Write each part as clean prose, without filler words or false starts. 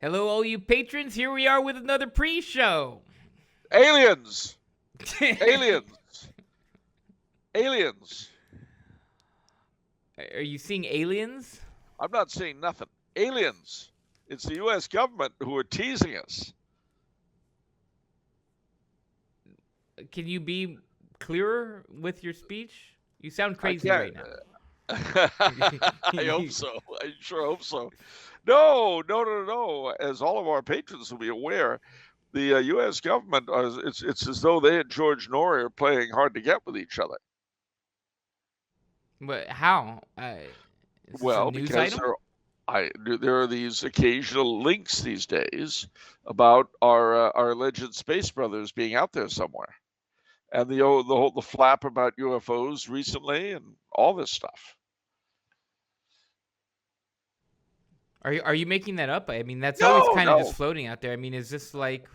Hello, all you patrons. Here we are with another pre-show. Aliens! Aliens! Aliens! Are you seeing aliens? I'm not saying nothing. Aliens! It's the U.S. government who are teasing us. Can you be clearer with your speech? You sound I crazy can't. right now. I hope so. I sure hope so. No. As all of our patrons will be aware, the U.S. government, it's as though they and George Norrie are playing hard to get with each other. But how? Is this a Well, news because item? there are these occasional links these days about our alleged space brothers being out there somewhere, and the flap about UFOs recently, and all this stuff. Are you making that up? I mean, that's always No, kind of just no, floating out there. I mean, is this like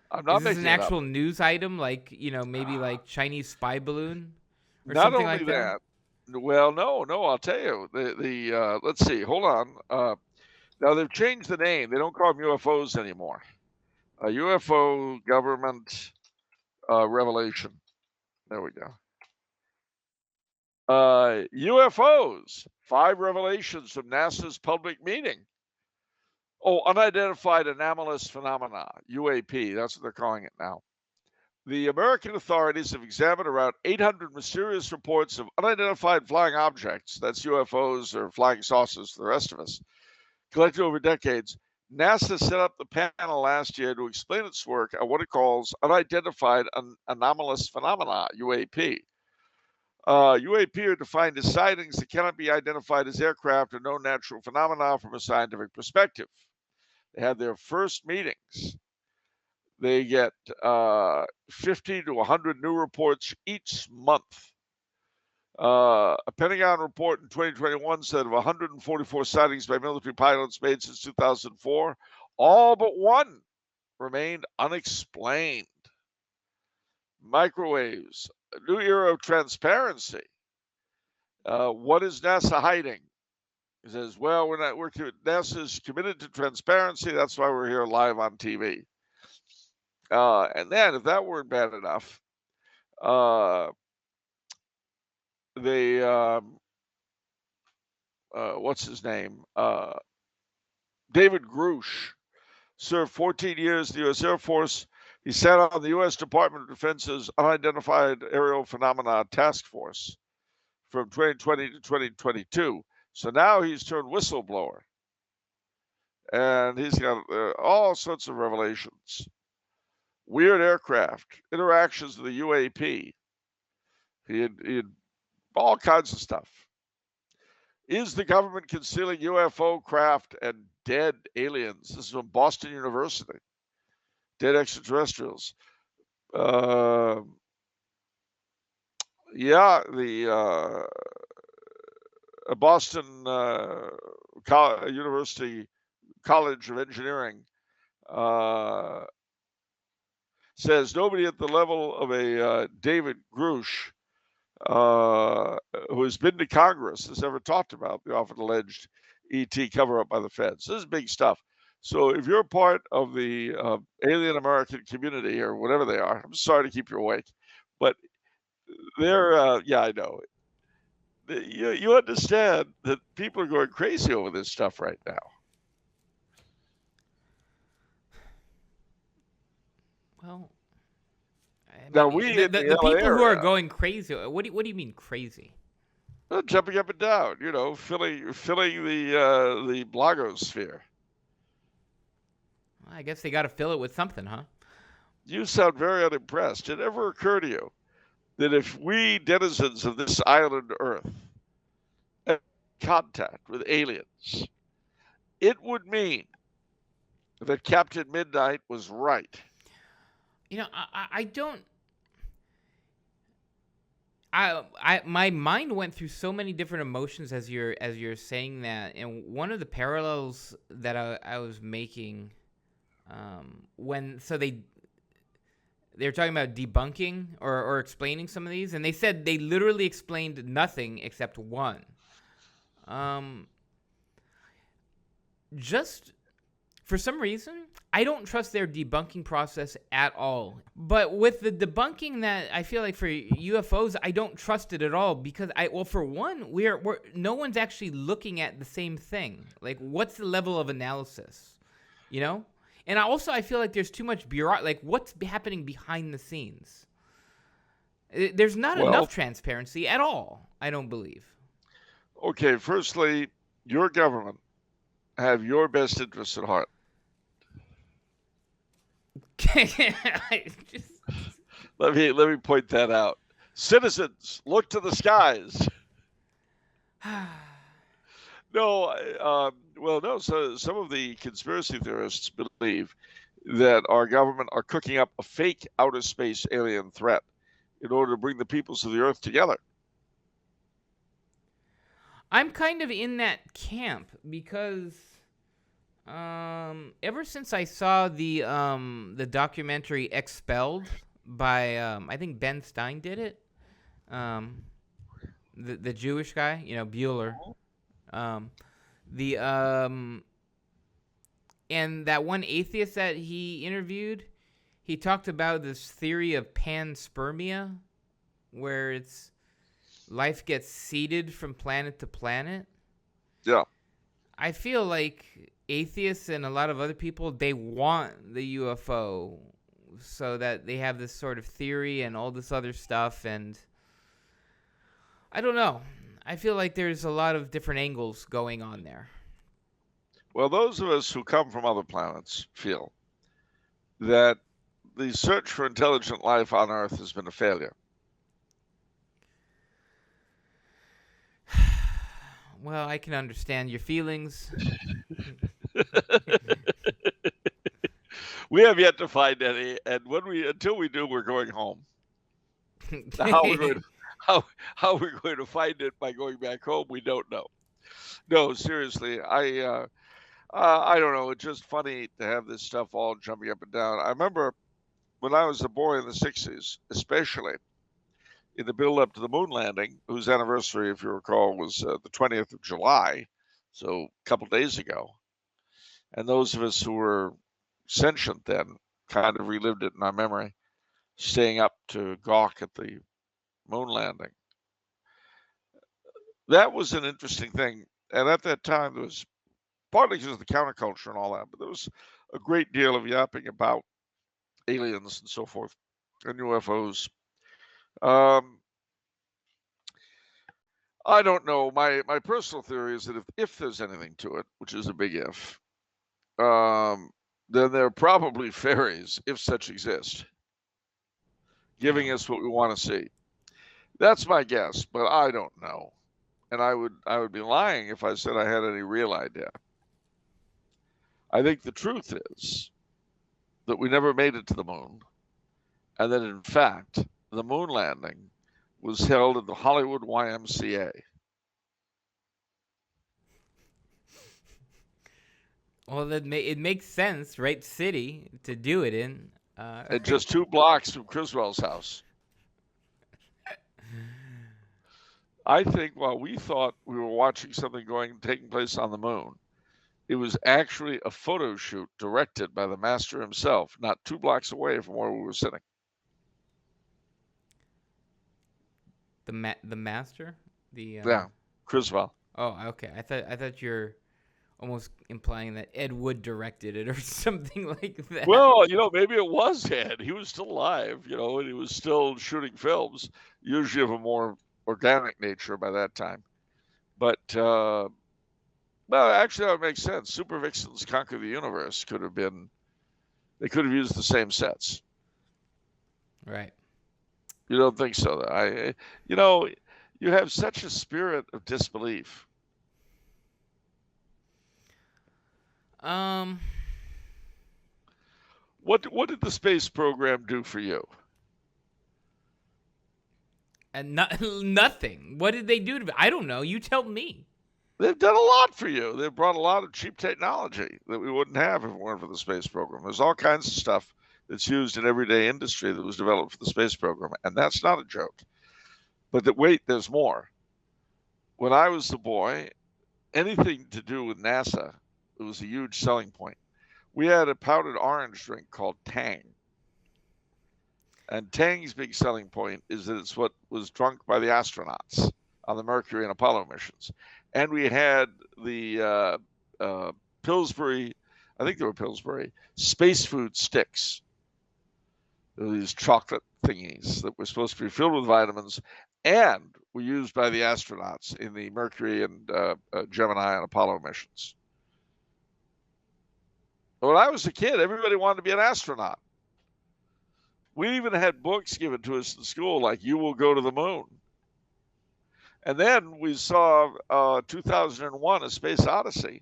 I'm is not this an making it up. actual news item? Like maybe like Chinese spy balloon or Not something only like that? that, well, no, I'll tell you. The let's see, hold on. Now they've changed the name. They don't call them UFOs anymore. UFO government revelation. There we go. UFOs, 5 revelations from NASA's public meeting. Oh, unidentified anomalous phenomena, UAP, that's what they're calling it now. The American authorities have examined around 800 mysterious reports of unidentified flying objects, that's UFOs or flying saucers for the rest of us, collected over decades. NASA set up the panel last year to explain its work on what it calls unidentified anomalous phenomena, UAP. UAP are defined as sightings that cannot be identified as aircraft or known natural phenomena from a scientific perspective. They had their first meetings. They get 50 to 100 new reports each month. A Pentagon report in 2021 said of 144 sightings by military pilots made since 2004, all but one remained unexplained. Microwaves, a new era of transparency. What is NASA hiding? He says, well, NASA's committed to transparency. That's why we're here live on TV. And then, if that weren't bad enough, they, what's his name? David Grush served 14 years in the U.S. Air Force. He sat on the U.S. Department of Defense's Unidentified Aerial Phenomena Task Force from 2020 to 2022. So now he's turned whistleblower. And he's got all sorts of revelations. Weird aircraft, interactions with the UAP. He had all kinds of stuff. Is the government concealing UFO craft and dead aliens? This is from Boston University. Dead extraterrestrials. Yeah, the Boston University College of Engineering says nobody at the level of a David Grush, who has been to Congress, has ever talked about the often alleged ET cover up by the feds. This is big stuff. So if you're part of the alien American community or whatever they are, I'm sorry to keep you awake, but they're, yeah, I know. You understand that people are going crazy over this stuff right now. Well, I Now, mean, we in the the LA people who are area, going crazy. What do you mean crazy? jumping up and down, filling the blogosphere. Well, I guess they got to fill it with something, huh? You sound very unimpressed. Did it ever occur to you that if we denizens of this island Earth had contact with aliens, it would mean that Captain Midnight was right? I don't. My mind went through so many different emotions as you're saying that, and one of the parallels that I was making, when they're talking about debunking or explaining some of these, and they said they literally explained nothing except one. Just for some reason, I don't trust their debunking process at all. But with the debunking that I feel like for UFOs, I don't trust it at all because for one, we're no one's actually looking at the same thing. Like, what's the level of analysis, you know? And I feel like there's too much like what's happening behind the scenes. There's not enough transparency at all, I don't believe. Okay, firstly, your government have your best interests at heart. Let me point that out. Citizens, look to the skies. No, so some of the conspiracy theorists believe that our government are cooking up a fake outer space alien threat in order to bring the peoples of the Earth together. I'm kind of in that camp because ever since I saw the documentary Expelled by I think Ben Stein did it, the Jewish guy, Bueller, and that one atheist that he interviewed, he talked about this theory of panspermia, where life gets seeded from planet to planet. Yeah. I feel like atheists and a lot of other people, they want the UFO so that they have this sort of theory and all this other stuff. And I don't know. I feel like there's a lot of different angles going on there. Well, those of us who come from other planets feel that the search for intelligent life on Earth has been a failure. Well, I can understand your feelings. We have yet to find any, and until we do, we're going home. How we're going to find it by going back home, we don't know. No, seriously, I don't know. It's just funny to have this stuff all jumping up and down. I remember when I was a boy in the 60s, especially in the build-up to the moon landing, whose anniversary, if you recall, was the 20th of July, so a couple days ago. And those of us who were sentient then kind of relived it in our memory, staying up to gawk at the moon landing. That was an interesting thing. And at that time, there was, partly because of the counterculture and all that, but there was a great deal of yapping about aliens and so forth, and UFOs. I don't know. My personal theory is that if there's anything to it, which is a big if, then they're probably fairies, if such exist, giving us what we want to see. That's my guess, but I don't know. And I would be lying if I said I had any real idea. I think the truth is that we never made it to the moon, and that in fact the moon landing was held at the Hollywood YMCA. Well, it makes sense, right? City to do it in. And just 2 blocks from Criswell's house. I think while we thought we were watching something taking place on the moon, it was actually a photo shoot directed by the master himself, not 2 blocks away from where we were sitting. The master? Yeah, Criswell. Oh, okay. I thought you're almost implying that Ed Wood directed it or something like that. Well, maybe it was Ed. He was still alive, and he was still shooting films, usually of a more organic nature by that time. But, well, actually, that would make sense. Super Vixens Conquer the Universe they could have used the same sets. Right. You don't think so, though? You have such a spirit of disbelief. What did the space program do for you? And nothing. What did they do to me? I don't know. You tell me. They've done a lot for you. They've brought a lot of cheap technology that we wouldn't have if it weren't for the space program. There's all kinds of stuff that's used in everyday industry that was developed for the space program, and that's not a joke. But wait, there's more. When I was a boy, anything to do with NASA, it was a huge selling point. We had a powdered orange drink called Tang. And Tang's big selling point is that it's what was drunk by the astronauts on the Mercury and Apollo missions. And we had the Pillsbury, I think they were Pillsbury, space food sticks. These chocolate thingies that were supposed to be filled with vitamins and were used by the astronauts in the Mercury and Gemini and Apollo missions. When I was a kid, everybody wanted to be an astronaut. We even had books given to us in school like You Will Go to the Moon. And then we saw 2001, A Space Odyssey.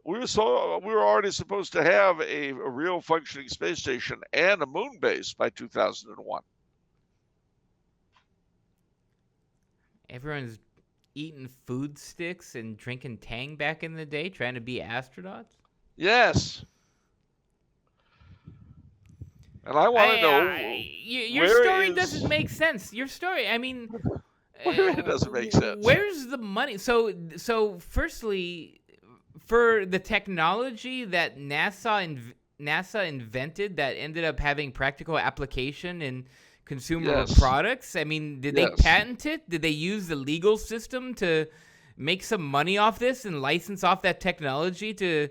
We were already supposed to have a real functioning space station and a moon base by 2001. Everyone's eating food sticks and drinking Tang back in the day, trying to be astronauts? Yes. And I want to know your story doesn't make sense. Your story, I mean, it doesn't make sense. Where's the money? So firstly, for the technology that NASA invented that ended up having practical application in consumer products, I mean, did they patent it? Did they use the legal system to make some money off this and license off that technology to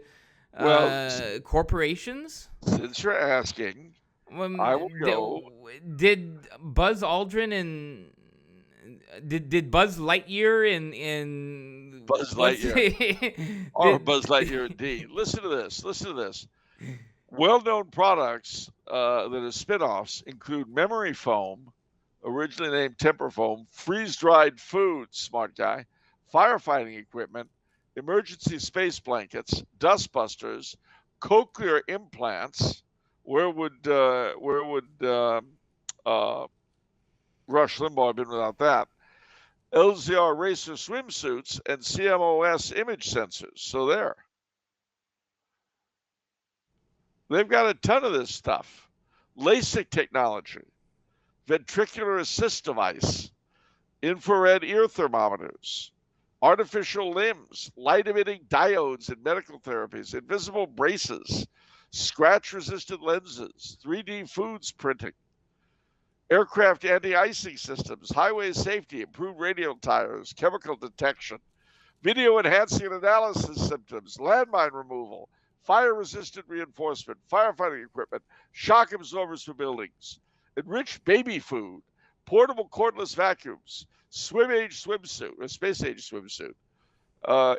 corporations? Since you're asking, I will go. Did Buzz Aldrin and did Buzz Lightyear in Buzz Lightyear or Buzz Lightyear indeed? Listen to this. Well-known products that are spin-offs include memory foam, originally named Temper Foam, freeze-dried food, smart guy, firefighting equipment, emergency space blankets, dust busters, cochlear implants. Where would Rush Limbaugh have been without that? LZR racer swimsuits and CMOS image sensors. So there. They've got a ton of this stuff. LASIK technology, ventricular assist device, infrared ear thermometers, artificial limbs, light-emitting diodes in medical therapies, invisible braces, scratch-resistant lenses, 3D foods printing, aircraft anti-icing systems, highway safety, improved radial tires, chemical detection, video enhancing analysis systems, landmine removal, fire-resistant reinforcement, firefighting equipment, shock absorbers for buildings, enriched baby food, portable cordless vacuums, swim-age swimsuit, or space-age swimsuit,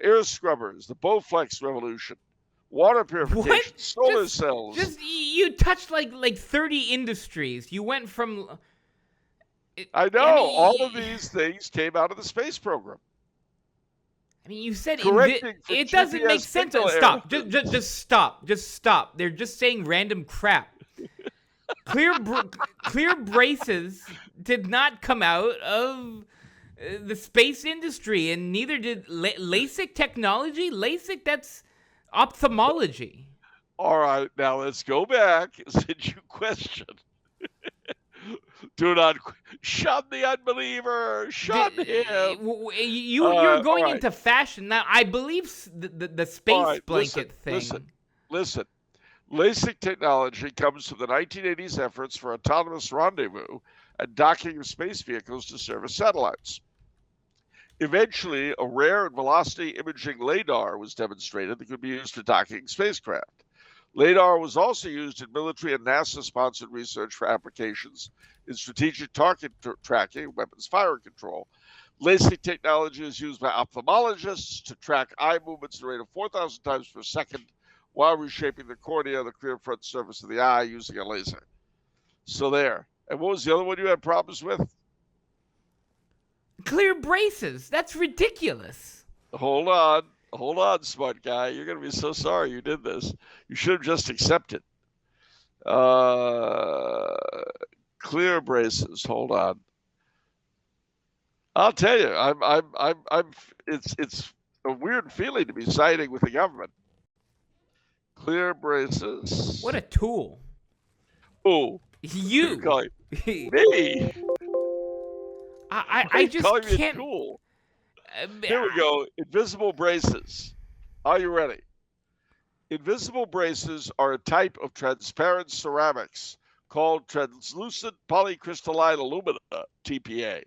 air scrubbers, the Bowflex revolution, water purification, solar cells. You touched like 30 industries. You went from... I know. All of these things came out of the space program. I mean, you said it doesn't make sense. Stop. Just stop. Just stop. They're just saying random crap. Clear braces did not come out of the space industry, and neither did LASIK technology. LASIK, that's ophthalmology. All right, now let's go back since you questioned. Do not shun the unbeliever. Shun him. You're going into fashion now. I believe the space blanket thing. Listen. LASIK technology comes from the 1980s efforts for autonomous rendezvous and docking of space vehicles to service satellites. Eventually, a rare and velocity imaging LiDAR was demonstrated that could be used for docking spacecraft. LiDAR was also used in military and NASA-sponsored research for applications in strategic target tracking, weapons fire control. LASIK technology is used by ophthalmologists to track eye movements at a rate of 4,000 times per second while reshaping the cornea, the clear front surface of the eye, using a laser. So there. And what was the other one you had problems with? Clear braces. That's ridiculous. Hold on, smart guy. You're going to be so sorry you did this. You should have just accepted. Clear braces. Hold on. I'll tell you, it's a weird feeling to be siding with the government. Clear braces. What a tool. Oh. You. Me. I just can't. Tool? Here we go. Invisible braces. Are you ready? Invisible braces are a type of transparent ceramics called translucent polycrystalline alumina, TPA.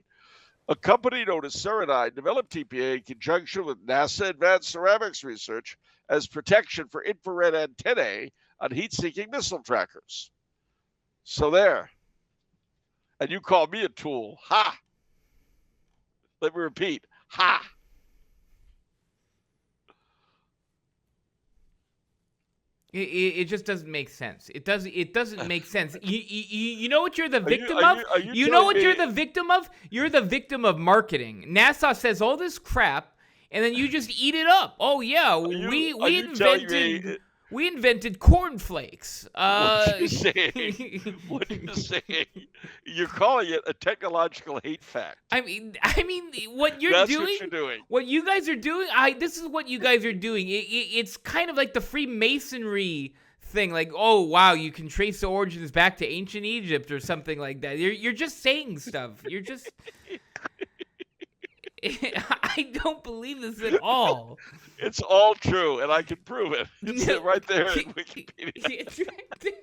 A company known as Ceradyne developed TPA in conjunction with NASA Advanced Ceramics Research as protection for infrared antennae on heat-seeking missile trackers. So there. And you call me a tool. Ha! Let me repeat. Ha! It just doesn't make sense. It doesn't make sense. You know what you're the Are you, victim are of? you, are you You know telling what me you're the victim of? You're the victim of marketing. NASA says all this crap, and then you just eat it up. Oh yeah, we invented cornflakes. what you're saying? What you're saying? You're calling it a technological hate fact. I mean, what you're That's doing, what you're doing. what you guys are doing. This is what you guys are doing. It's kind of like the Freemasonry thing. Like, oh wow, you can trace the origins back to ancient Egypt or something like that. You're just saying stuff. You're just. I don't believe this at all. It's all true, and I can prove it. It's right there in Wikipedia. It's right there.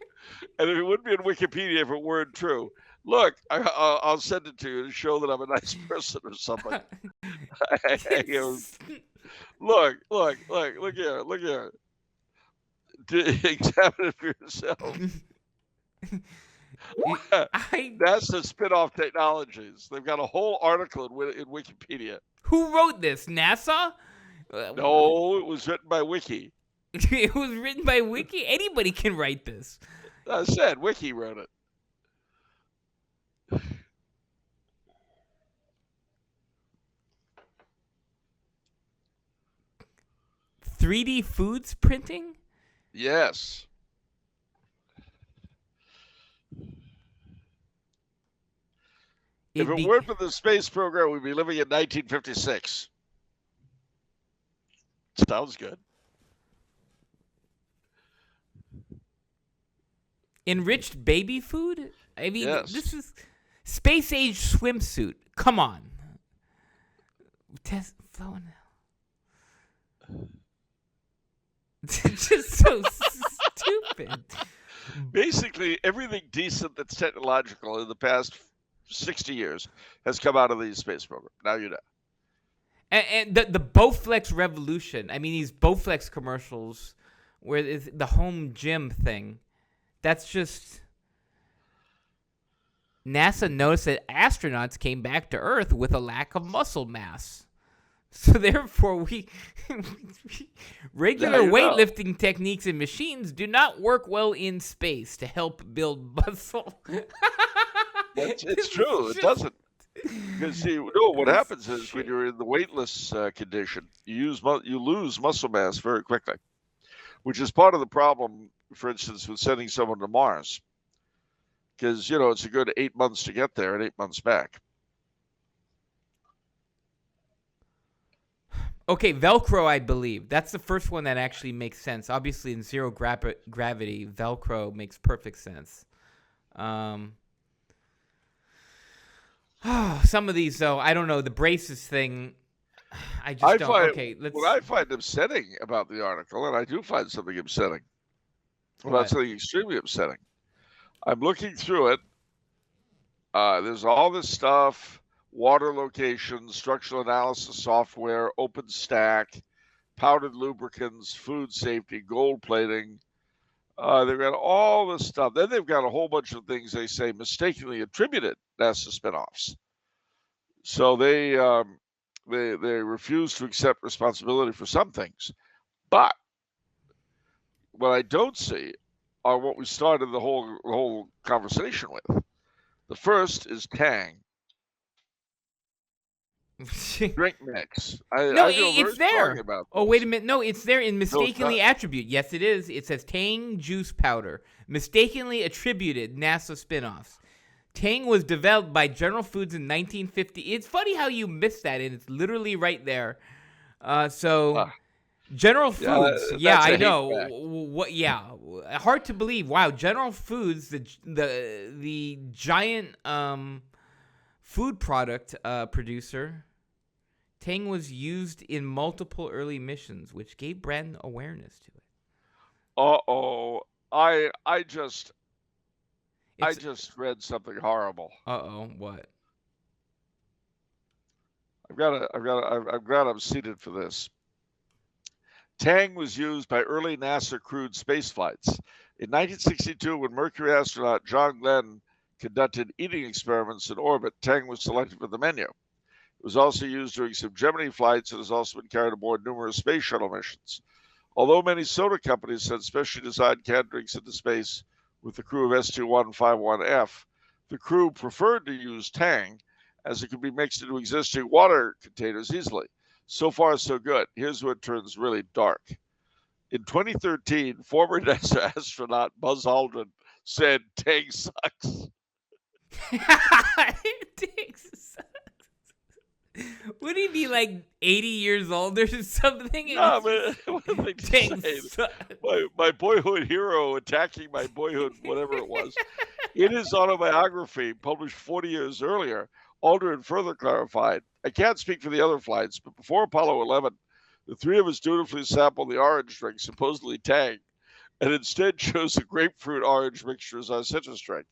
And it wouldn't be in Wikipedia if it weren't true. Look, I'll send it to you to show that I'm a nice person or something. Look here. Examine it for yourself. NASA Spin-off Technologies. They've got a whole article in Wikipedia. Who wrote this? NASA? No, it was written by Wiki. It was written by Wiki? Anybody can write this. I said Wiki wrote it. 3D foods printing? Yes. If it weren't for the space program, we'd be living in 1956. Sounds good. Enriched baby food? I mean, yes. This is space-age swimsuit. Come on. It's just so stupid. Basically, everything decent that's technological in the past 60 years has come out of the space program. Now you know. And the Bowflex revolution. I mean, these Bowflex commercials where it's the home gym thing. That's just... NASA noticed that astronauts came back to Earth with a lack of muscle mass. So therefore, regular weightlifting techniques and machines do not work well in space to help build muscle. It's true. It doesn't. Because what happens is when you're in the weightless condition, you lose muscle mass very quickly, which is part of the problem, for instance, with sending someone to Mars. Because, it's a good 8 months to get there and 8 months back. Okay, Velcro, I believe. That's the first one that actually makes sense. Obviously, in zero gravity, Velcro makes perfect sense. Some of these, though, I don't know. The braces thing, I don't. What I find upsetting about the article, and I do find something upsetting, about something extremely upsetting. I'm looking through it. There's all this stuff. Water location, structural analysis software, OpenStack, powdered lubricants, food safety, gold plating. They've got all this stuff. Then they've got a whole bunch of things they say mistakenly attributed NASA spinoffs. So they refuse to accept responsibility for some things. But what I don't see are what we started the whole conversation with. The first is Tang. Drink mix. It's there. Oh, wait a minute. No, it's there in mistakenly attribute. Yes, it is. It says Tang juice powder. Mistakenly attributed NASA spinoffs. Tang was developed by General Foods in 1950. It's funny how you missed that, and it's literally right there. General Foods. Yeah, I know. What? Yeah, hard to believe. Wow, General Foods, the giant food product producer. Tang was used in multiple early missions, which gave brand awareness to it. Uh-oh. I just It's read something horrible. what? I'm glad I'm seated for this. Tang was used by early NASA crewed space flights. In 1962, when Mercury astronaut John Glenn conducted eating experiments in orbit, Tang was selected for the menu. It was also used during some Gemini flights and has also been carried aboard numerous space shuttle missions. Although many soda companies sent specially designed canned drinks into space with the crew of S2151F, the crew preferred to use Tang as it could be mixed into existing water containers easily. So far, so good. Here's where it turns really dark. In 2013, former NASA astronaut Buzz Aldrin said Tang sucks. Takes. Would he be like 80 years old or something? No, man, what a thing to Dang, say. My boyhood hero attacking my boyhood, whatever it was. In his autobiography, published 40 years earlier, Aldrin further clarified, I can't speak for the other flights, but before Apollo 11, the three of us dutifully sampled the orange drink, supposedly Tang, and instead chose a grapefruit orange mixture as our citrus drink.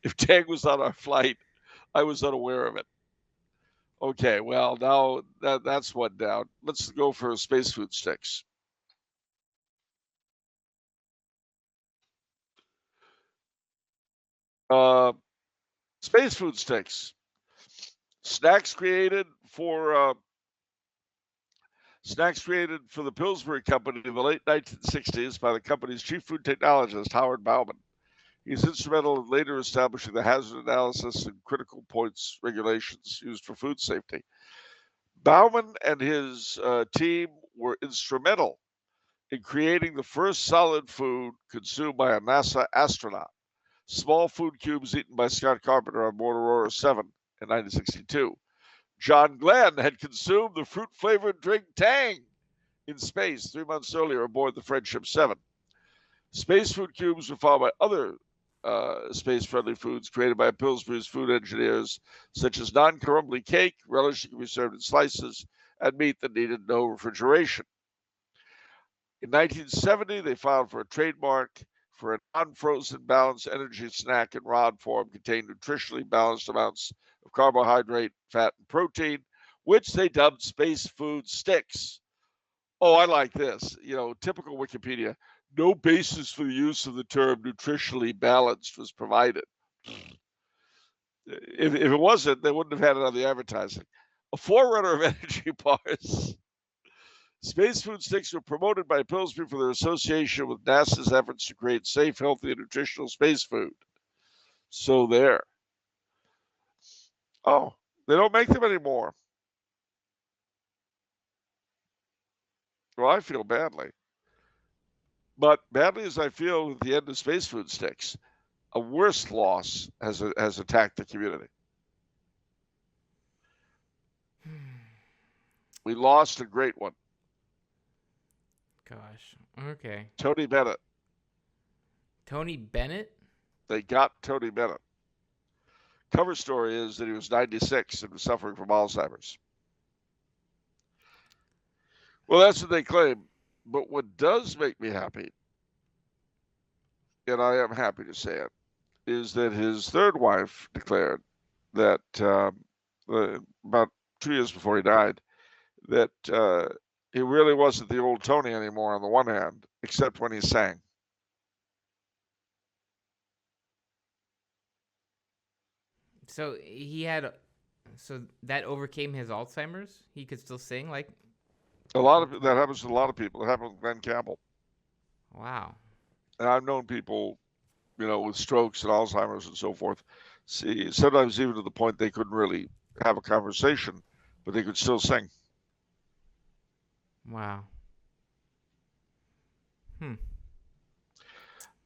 If Tang was on our flight, I was unaware of it. Okay, well, now that's one down. Let's go for space food sticks. Uh, space food sticks. Snacks created for the Pillsbury Company in the late 1960s by the company's chief food technologist, Howard Bauman. He's instrumental in later establishing the hazard analysis and critical points regulations used for food safety. Bauman and his team were instrumental in creating the first solid food consumed by a NASA astronaut, small food cubes eaten by Scott Carpenter on board Aurora 7 in 1962. John Glenn had consumed the fruit-flavored drink Tang in space 3 months earlier aboard the Friendship 7. Space food cubes were followed by other space-friendly foods created by Pillsbury's food engineers, such as non-crumbly cake, relish that can be served in slices, and meat that needed no refrigeration. In 1970, they filed for a trademark for a non-frozen balanced energy snack in rod form containing nutritionally balanced amounts of carbohydrate, fat, and protein, which they dubbed Space Food Sticks. Oh, I like this. Typical Wikipedia. No basis for the use of the term nutritionally balanced was provided. If it wasn't, they wouldn't have had it on the advertising. A forerunner of energy bars. Space food sticks were promoted by Pillsbury for their association with NASA's efforts to create safe, healthy, and nutritional space food. So there. Oh, they don't make them anymore. Well, I feel badly. But badly as I feel at the end of space food sticks, a worse loss has attacked the community. We lost a great one. Gosh. Okay. Tony Bennett. Tony Bennett? They got Tony Bennett. Cover story is that he was 96 and was suffering from Alzheimer's. Well, that's what they claim. But what does make me happy, and I am happy to say it, is that his third wife declared that about 2 years before he died, that he really wasn't the old Tony anymore on the one hand, except when he sang. So that overcame his Alzheimer's? He could still sing like That happens to a lot of people. It happened with Glenn Campbell. Wow. And I've known people, with strokes and Alzheimer's and so forth. See, sometimes even to the point they couldn't really have a conversation, but they could still sing. Wow.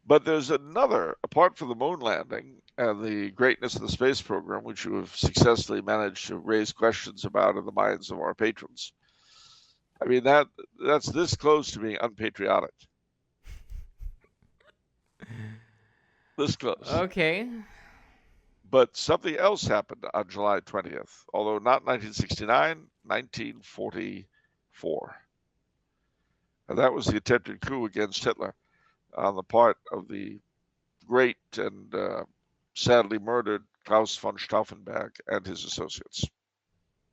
But there's another, apart from the moon landing and the greatness of the space program, which you have successfully managed to raise questions about in the minds of our patrons. I mean, that's this close to being unpatriotic. This close. Okay. But something else happened on July 20th, although not 1969, 1944. And that was the attempted coup against Hitler. on the part of the great and sadly murdered Klaus von Stauffenberg and his associates.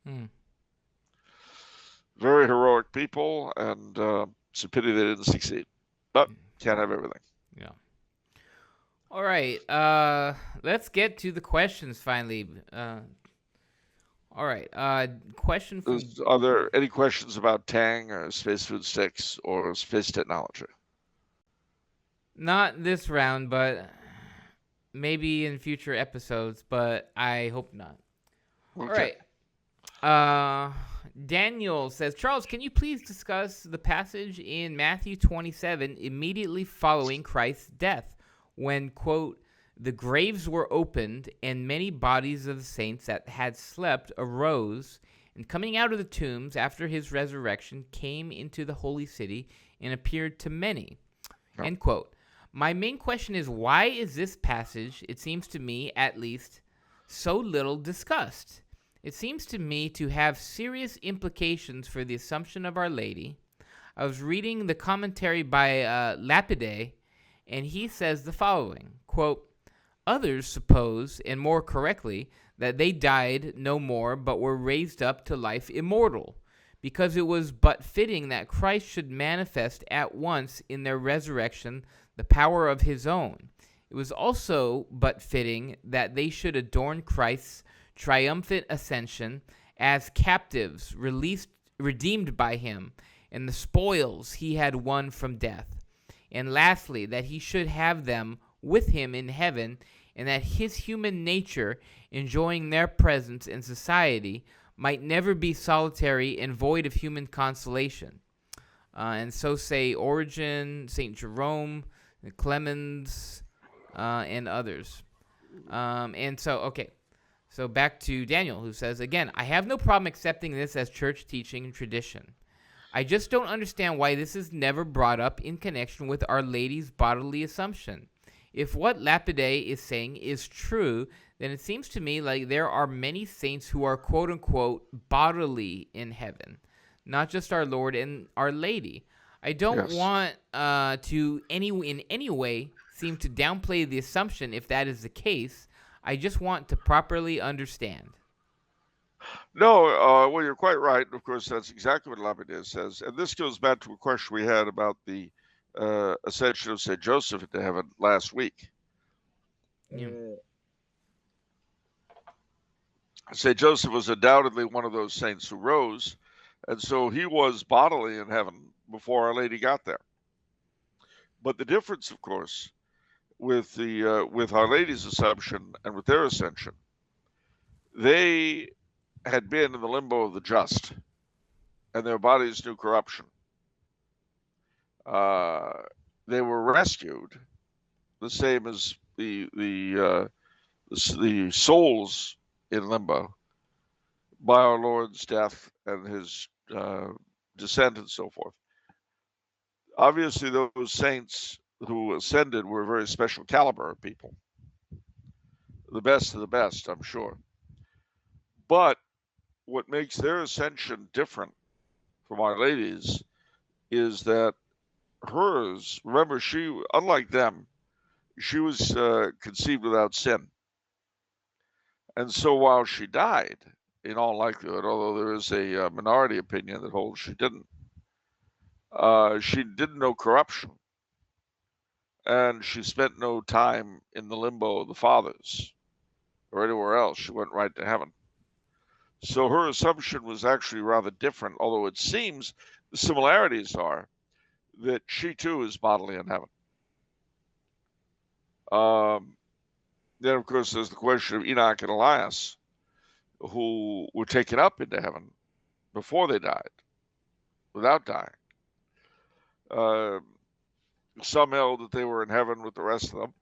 Hmm. Very heroic people, and it's a pity they didn't succeed. But can't have everything. Yeah. All right. Let's get to the questions finally. All right. Question from. Are there any questions about Tang or space food sticks or space technology? Not this round, but maybe in future episodes, but I hope not. Okay. All right. Daniel says, Charles, can you please discuss the passage in Matthew 27 immediately following Christ's death when, quote, the graves were opened and many bodies of the saints that had slept arose and coming out of the tombs after his resurrection came into the holy city and appeared to many, end quote. My main question is, why is this passage, it seems to me at least, so little discussed? It seems to me to have serious implications for the Assumption of Our Lady. I was reading the commentary by Lapide, and he says the following, quote, others suppose, and more correctly, that they died no more but were raised up to life immortal, because it was but fitting that Christ should manifest at once in their resurrection the power of his own. It was also but fitting that they should adorn Christ's triumphant ascension as captives redeemed by him, and the spoils he had won from death. And lastly, that he should have them with him in heaven, and that his human nature, enjoying their presence in society, might never be solitary and void of human consolation. And so say Origen, St. Jerome, Clemens, and others. So back to Daniel, who says, again, I have no problem accepting this as church teaching and tradition. I just don't understand why this is never brought up in connection with Our Lady's bodily assumption. If what Lapide is saying is true, then it seems to me like there are many saints who are quote-unquote bodily in heaven, not just our Lord and Our Lady. I don't want to in any way seem to downplay the assumption if that is the case. I just want to properly understand. No, well, you're quite right. Of course, that's exactly what Lapide says. And this goes back to a question we had about the ascension of St. Joseph into heaven last week. Yeah. St. Joseph was undoubtedly one of those saints who rose, and so he was bodily in heaven before Our Lady got there. But the difference, of course, with Our Lady's assumption and with their ascension, they had been in the limbo of the just, and their bodies knew corruption. They were rescued, the same as the souls in limbo, by our Lord's death and his descent and so forth. Obviously, those saints who ascended were a very special caliber of people, the best of the best, I'm sure. But what makes their ascension different from Our Lady's is that hers, remember, she, unlike them, she was conceived without sin. And so while she died, in all likelihood, although there is a minority opinion that holds she didn't know corruption. And she spent no time in the limbo of the fathers or anywhere else. She went right to heaven. So her assumption was actually rather different, although it seems the similarities are that she too is bodily in heaven. Then, of course, there's the question of Enoch and Elias, who were taken up into heaven before they died, without dying. Some held that they were in heaven with the rest of them.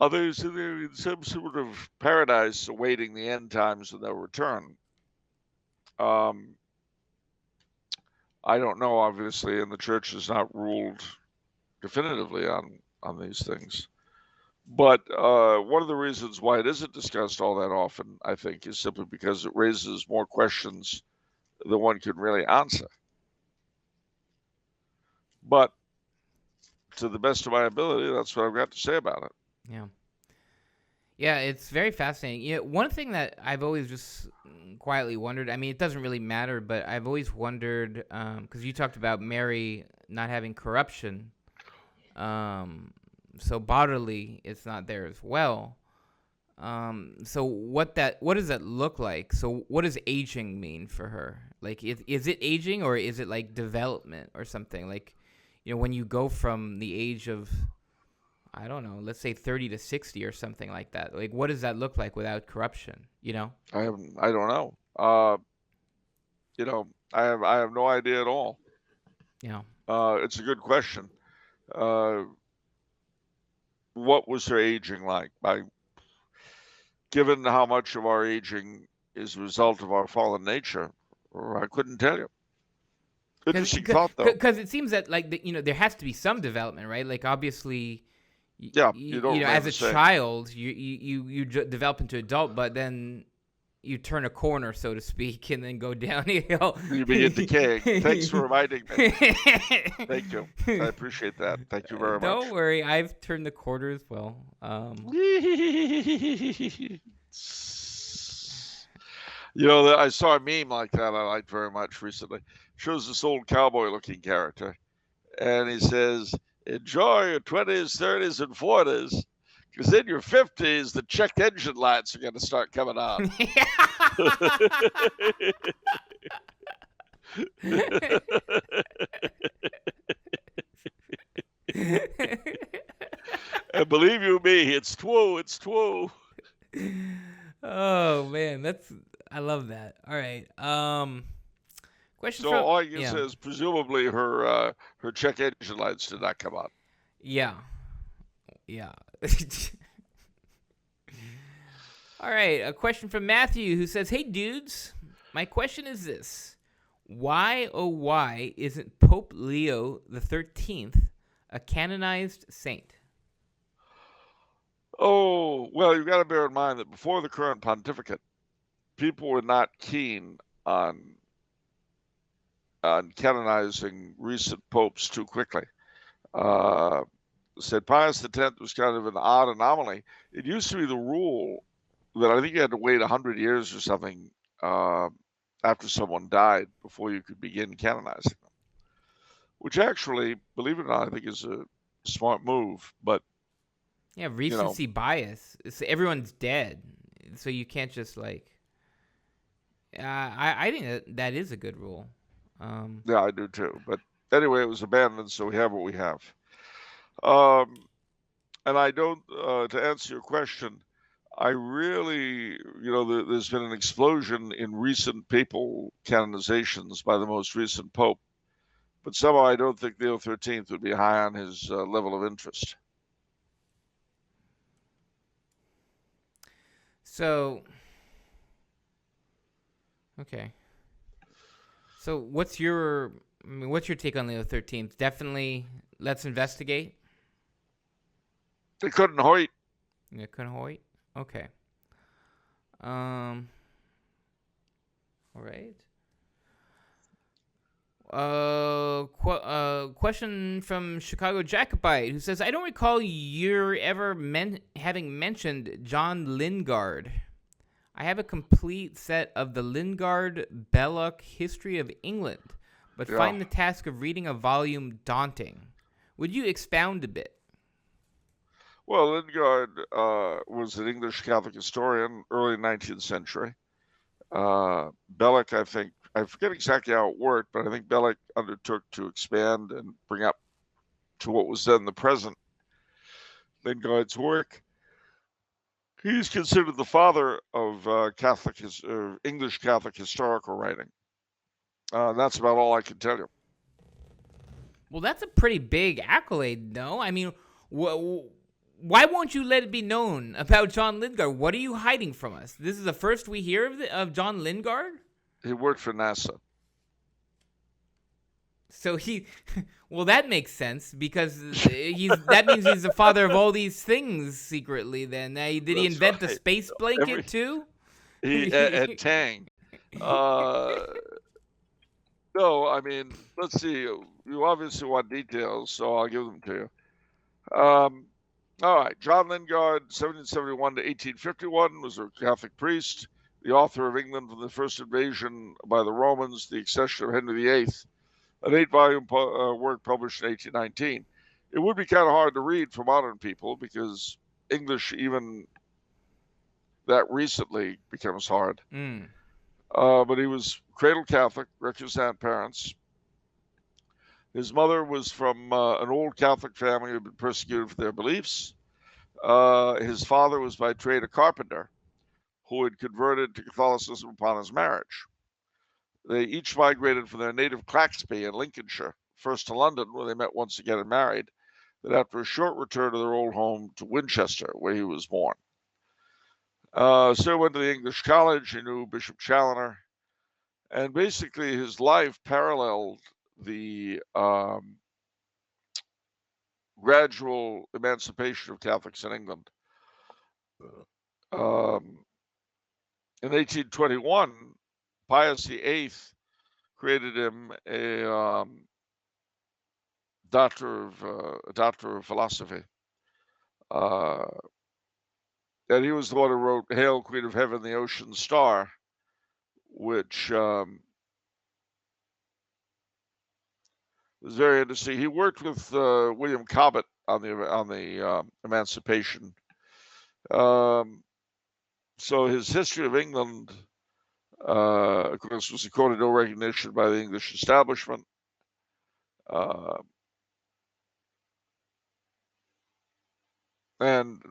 Others, they're in some sort of paradise awaiting the end times of their return. I don't know, obviously, and the church has not ruled definitively on these things. But one of the reasons why it isn't discussed all that often, I think, is simply because it raises more questions than one can really answer. But to the best of my ability, that's what I've got to say about it. Yeah. Yeah, it's very fascinating. One thing that I've always just quietly wondered, I mean, it doesn't really matter, but I've always wondered, because you talked about Mary not having corruption, so bodily it's not there as well. So what does that look like? So what does aging mean for her? Like, is it aging, or is it like development or something? Like, when you go from the age of, I don't know, let's say 30 to 60 or something like that. Like, what does that look like without corruption? I don't know. I have no idea at all. Yeah. It's a good question. What was her aging like? Given how much of our aging is a result of our fallen nature, I couldn't tell you. Interesting thought, though. Because it seems that, like, there has to be some development, right? Like, obviously, you don't as a child, you develop into adult, but then you turn a corner, so to speak, and then go downhill. You begin decaying. Thanks for reminding me. Thank you. I appreciate that. Thank you very much. Don't worry, I've turned the corner as well. I saw a meme like that I liked very much recently. Shows this old cowboy-looking character, and he says, "Enjoy your 20s, 30s, and 40s, because in your 50s, the check engine lights are going to start coming on." And believe you me, it's true. Oh man, I love that. All right. Question. So all I can say is presumably her check engine lights did not come on. Yeah. All right, a question from Matthew, who says, "Hey dudes, my question is this: why isn't Pope Leo XIII a canonized saint?" Oh, well, you've got to bear in mind that before the current pontificate, people were not keen on canonizing recent popes too quickly. St. Pius X was kind of an odd anomaly. It used to be the rule that I think you had to wait 100 years or something after someone died before you could begin canonizing them, which actually, believe it or not, I think is a smart move. But yeah, recency bias. Everyone's dead, so you can't just like. I think that is a good rule. Yeah, I do too. But anyway, it was abandoned, so we have what we have. And I don't, to answer your question, I really, there's been an explosion in recent papal canonizations by the most recent pope, but somehow I don't think Leo XIII would be high on his level of interest. So, okay. So what's your take on Leo XIII? Definitely, let's investigate. They couldn't hoit. They couldn't hoit. Okay. All right. Question from Chicago Jacobite, who says, "I don't recall you ever having mentioned John Lingard. I have a complete set of the Lingard Belloc History of England, but find the task of reading a volume daunting. Would you expound a bit?" Well, Lingard was an English Catholic historian, early 19th century. Belloc, I think, I forget exactly how it worked, but I think Belloc undertook to expand and bring up to what was then the present Lingard's work. He's considered the father of English Catholic historical writing. That's about all I can tell you. Well, that's a pretty big accolade, no? I mean, why won't you let it be known about John Lingard? What are you hiding from us? This is the first we hear of John Lingard? He worked for NASA. So well, that makes sense because that means he's the father of all these things secretly. Then did he invent the space blanket too? At Tang. No, I mean, let's see. You obviously want details, so I'll give them to you. All right. John Lingard, 1771 to 1851, was a Catholic priest, the author of England from the first invasion by the Romans, the accession of Henry VIII, an 8-volume work published in 1819. It would be kind of hard to read for modern people because English, even that recently, becomes hard. But he was cradle Catholic, recusant parents. His mother was from an old Catholic family who had been persecuted for their beliefs. His father was by trade a carpenter who had converted to Catholicism upon his marriage. They each migrated from their native Claxby in Lincolnshire, first to London, where they met once again and married, then after a short return to their old home to Winchester, where he was born. Sir went to the English college. He knew Bishop Challoner. And basically, his life paralleled the gradual emancipation of Catholics in England. In 1821, Pius VIII created him a doctor of philosophy, and he was the one who wrote "Hail, Queen of Heaven, the Ocean Star," which was very interesting. He worked with William Cobbett on the Emancipation. So his history of England, of course, was accorded no recognition by the English establishment. And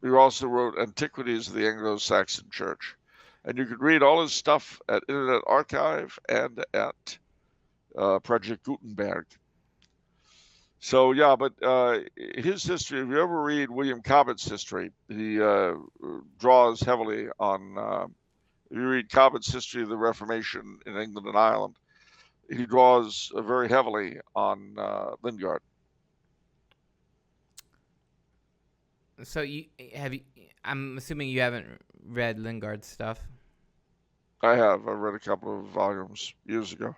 he also wrote Antiquities of the Anglo-Saxon Church. And you can read all his stuff at Internet Archive and at Project Gutenberg. So, yeah, but his history, if you ever read William Cobbett's history, he draws heavily on, if you read Cobbett's history of the Reformation in England and Ireland, he draws very heavily on Lingard. So I'm assuming you haven't read Lingard's stuff. I have. I read a couple of volumes years ago.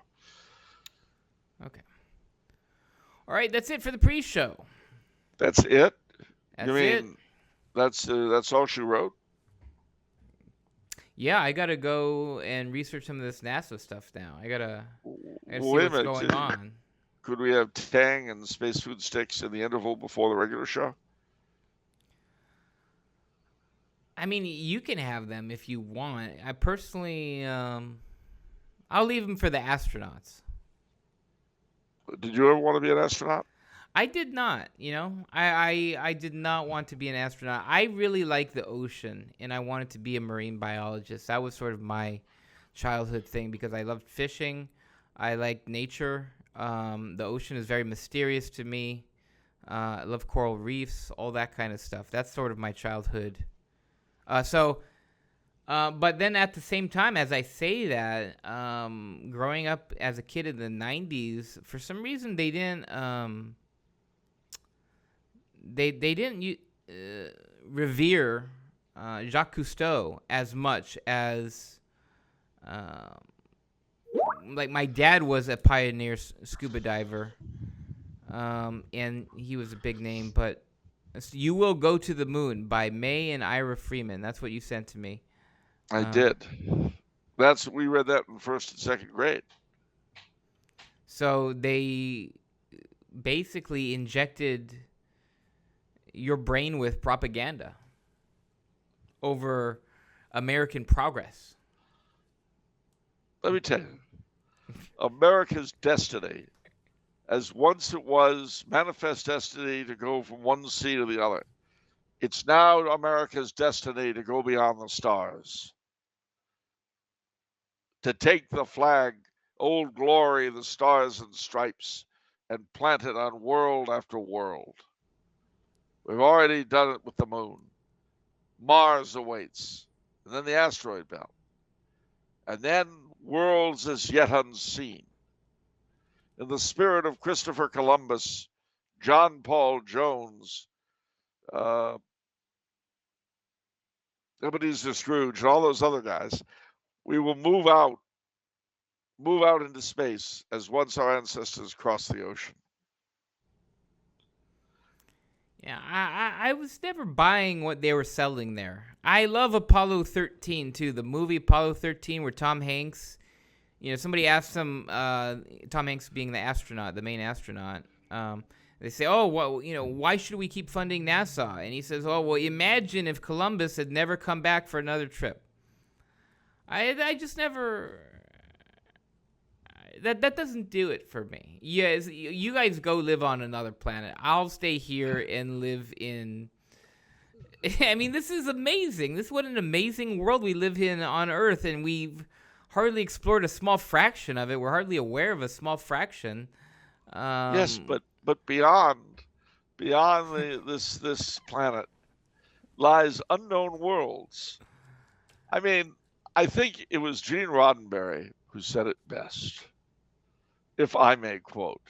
Okay. All right, that's it for the pre-show. That's it? That's you mean it. That's all she wrote? Yeah, I gotta go and research some of this NASA stuff now. I gotta see Wait what's going on. Could we have Tang and Space Food Sticks in the interval before the regular show? I mean, you can have them if you want. I personally, I'll leave them for the astronauts. Did you ever want to be an astronaut? I did not, I did not want to be an astronaut. I really like the ocean, and I wanted to be a marine biologist. That was sort of my childhood thing because I loved fishing. I liked nature. The ocean is very mysterious to me. I love coral reefs, all that kind of stuff. That's sort of my childhood. But then at the same time, as I say that, growing up as a kid in the 90s, for some reason they didn't revere Jacques Cousteau as much as like my dad was a pioneer scuba diver, and he was a big name. But You Will Go to the Moon by May and Ira Freeman. That's what you sent to me. I did. We read that in first and second grade. So they basically injected your brain with propaganda over American progress. Let me tell you, America's destiny, as once it was manifest destiny to go from one sea to the other, it's now America's destiny to go beyond the stars, to take the flag, Old Glory, the Stars and Stripes, and plant it on world after world. We've already done it with the moon. Mars awaits, and then the asteroid belt, and then worlds as yet unseen. In the spirit of Christopher Columbus, John Paul Jones, Ebenezer Scrooge, and all those other guys, we will move out into space as once our ancestors crossed the ocean. Yeah, I was never buying what they were selling there. I love Apollo 13 too, the movie Apollo 13 where Tom Hanks, somebody asked him, Tom Hanks being the astronaut, the main astronaut. They say, "Oh, well, why should we keep funding NASA?" And he says, "Oh, well, imagine if Columbus had never come back for another trip." I just never. That doesn't do it for me. Yes, you guys go live on another planet. I'll stay here and live in. I mean, this is amazing. This is what an amazing world we live in on Earth, and we've hardly explored a small fraction of it. We're hardly aware of a small fraction. Yes, but beyond this planet lies unknown worlds. I mean, I think it was Gene Roddenberry who said it best, if I may quote.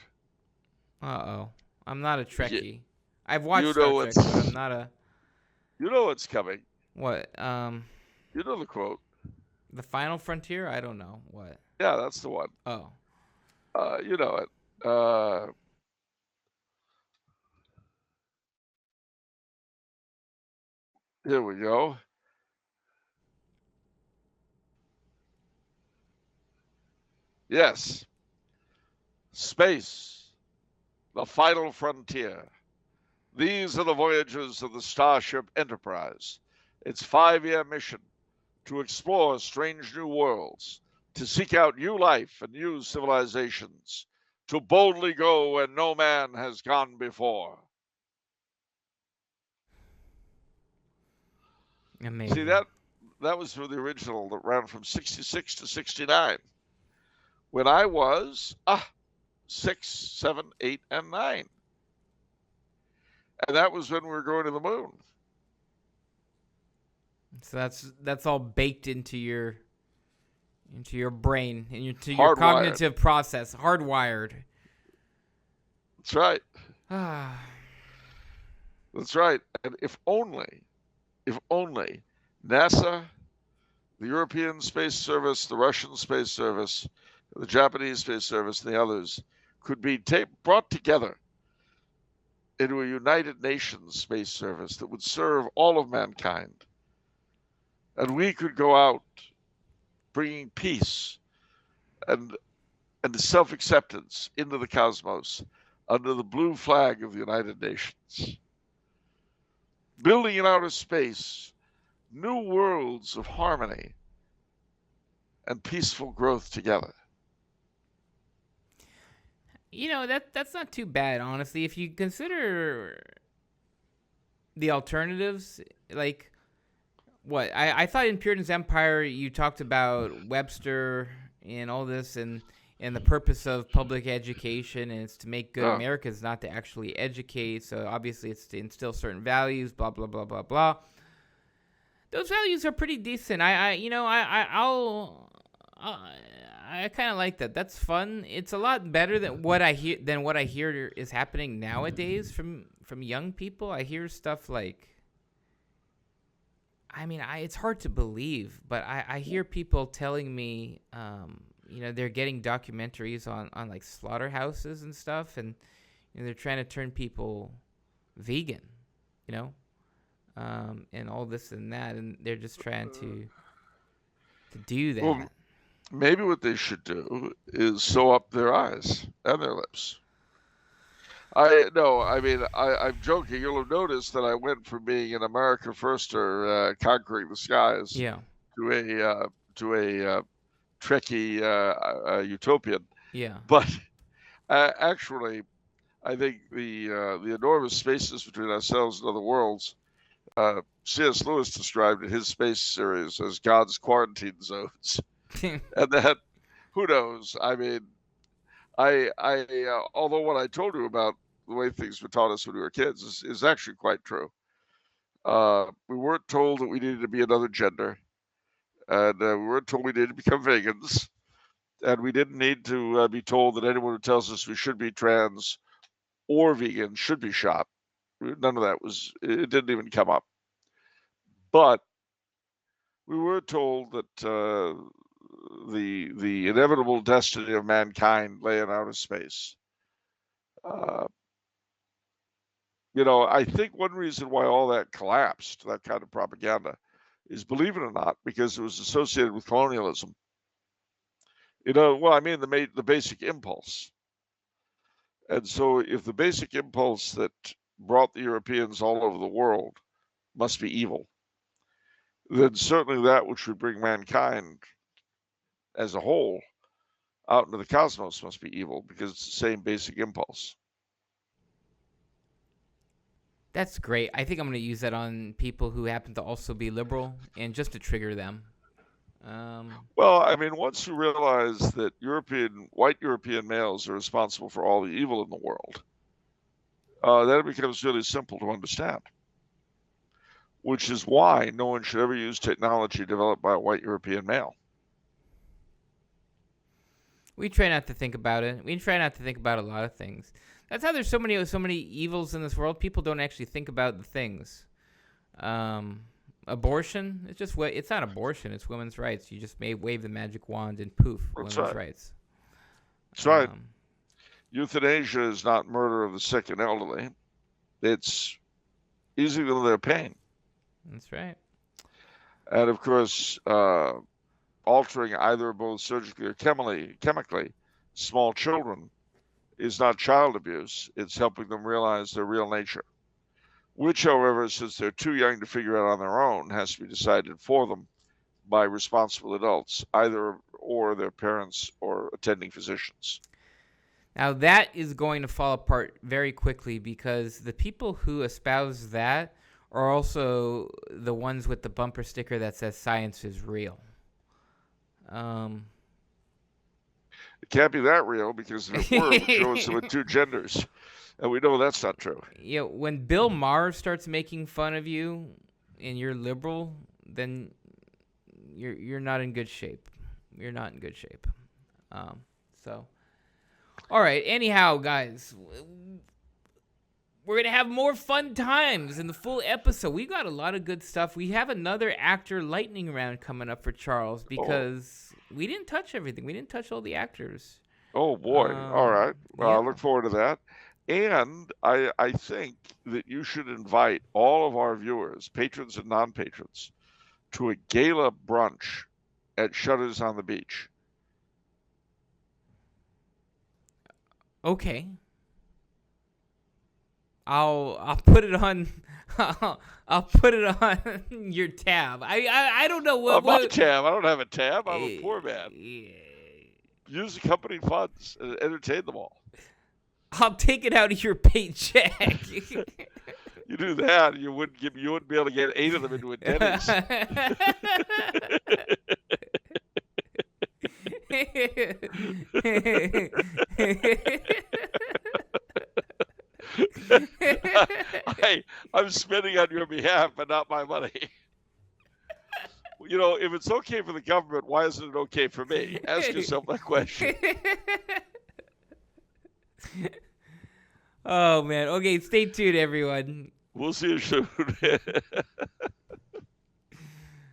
Uh-oh. I'm not a Trekkie. You, I've watched you Star know Trek, it's but I'm not a... you know what's coming. What? You know the quote. The Final Frontier? I don't know. What? Yeah, that's the one. Oh. You know it. Here we go. Yes. Space, the final frontier. These are the voyages of the Starship Enterprise. Its 5-year mission to explore strange new worlds, to seek out new life and new civilizations, to boldly go where no man has gone before. Amazing. See, that was for the original that ran from 66 to 69. When I was 6, 7, 8, and 9. And that was when we were going to the moon. So that's all baked into your brain and into your cognitive process, hardwired. That's right. That's right. And if only NASA, the European Space Service, the Russian Space Service, the Japanese Space Service, and the others could be brought together into a United Nations Space Service that would serve all of mankind. And we could go out bringing peace and self-acceptance into the cosmos under the blue flag of the United Nations. Building in outer space new worlds of harmony and peaceful growth together. That's not too bad, honestly. If you consider the alternatives, like what I thought in Puritan's Empire, you talked about Webster and all this, and the purpose of public education, and it's to make good Americans, not to actually educate. So obviously, it's to instill certain values. Blah blah blah blah blah. Those values are pretty decent. I kind of like that. That's fun. It's a lot better than what I hear is happening nowadays from young people. I hear stuff like, it's hard to believe, but I hear people telling me, they're getting documentaries on like slaughterhouses and stuff, and they're trying to turn people vegan, and all this and that, and they're just trying to do that. Well, maybe what they should do is sew up their eyes and their lips. I'm joking. You'll have noticed that I went from being an America Firster, conquering the skies, to a Trekkie utopian. Yeah. But actually, I think the enormous spaces between ourselves and other worlds, C.S. Lewis described in his space series as God's quarantine zones. And that, who knows? Although what I told you about the way things were taught us when we were kids is actually quite true. We weren't told that we needed to be another gender, and we weren't told we needed to become vegans, and we didn't need to be told that anyone who tells us we should be trans or vegan should be shot. None of that it didn't even come up. But we were told that the inevitable destiny of mankind lay in outer space. I think one reason why all that collapsed, that kind of propaganda, is, believe it or not, because it was associated with colonialism. Well, I mean the basic impulse. And so if the basic impulse that brought the Europeans all over the world must be evil, then certainly that which would bring mankind as a whole out into the cosmos must be evil, because it's the same basic impulse. That's great. I think I'm going to use that on people who happen to also be liberal, and just to trigger them. Well, I mean, once you realize that white European males are responsible for all the evil in the world, then it becomes really simple to understand. Which is why no one should ever use technology developed by a white European male. We try not to think about it. We try not to think about a lot of things. That's how there's so many evils in this world. People don't actually think about the things. Abortion, it's not abortion. It's women's rights. You just may wave the magic wand and poof, That's women's right. rights. That's right. Euthanasia is not murder of the sick and elderly. It's easing them their pain. That's right. And of course, altering either both surgically or chemically small children is not child abuse. It's helping them realize their real nature, which, however, since they're too young to figure out on their own, has to be decided for them by responsible adults, either or their parents or attending physicians. Now that is going to fall apart very quickly, because the people who espouse that are also the ones with the bumper sticker that says science is real. It can't be that real, because if it were, it would show us there were two genders. And we know that's not true. When Bill Maher starts making fun of you and you're liberal, then you're not in good shape. You're not in good shape. All right. Anyhow, guys, we're going to have more fun times in the full episode. We got a lot of good stuff. We have another actor lightning round coming up for Charles, because we didn't touch everything. We didn't touch all the actors. Oh, boy. All right. Well, I look forward to that. And I think that you should invite all of our viewers, patrons and non-patrons, to a gala brunch at Shutters on the Beach. Okay. I'll put it on. I'll put it on your tab. I don't know what. My tab. I don't have a tab. I'm a poor man. Yeah. Use the company funds and entertain them all. I'll take it out of your paycheck. You do that, you wouldn't be able to get 8 of them into a Denny's. I'm spending on your behalf, but not my money. If it's okay for the government, why isn't it okay for me? Ask yourself that question. Oh, man. Okay, stay tuned, everyone. We'll see you soon.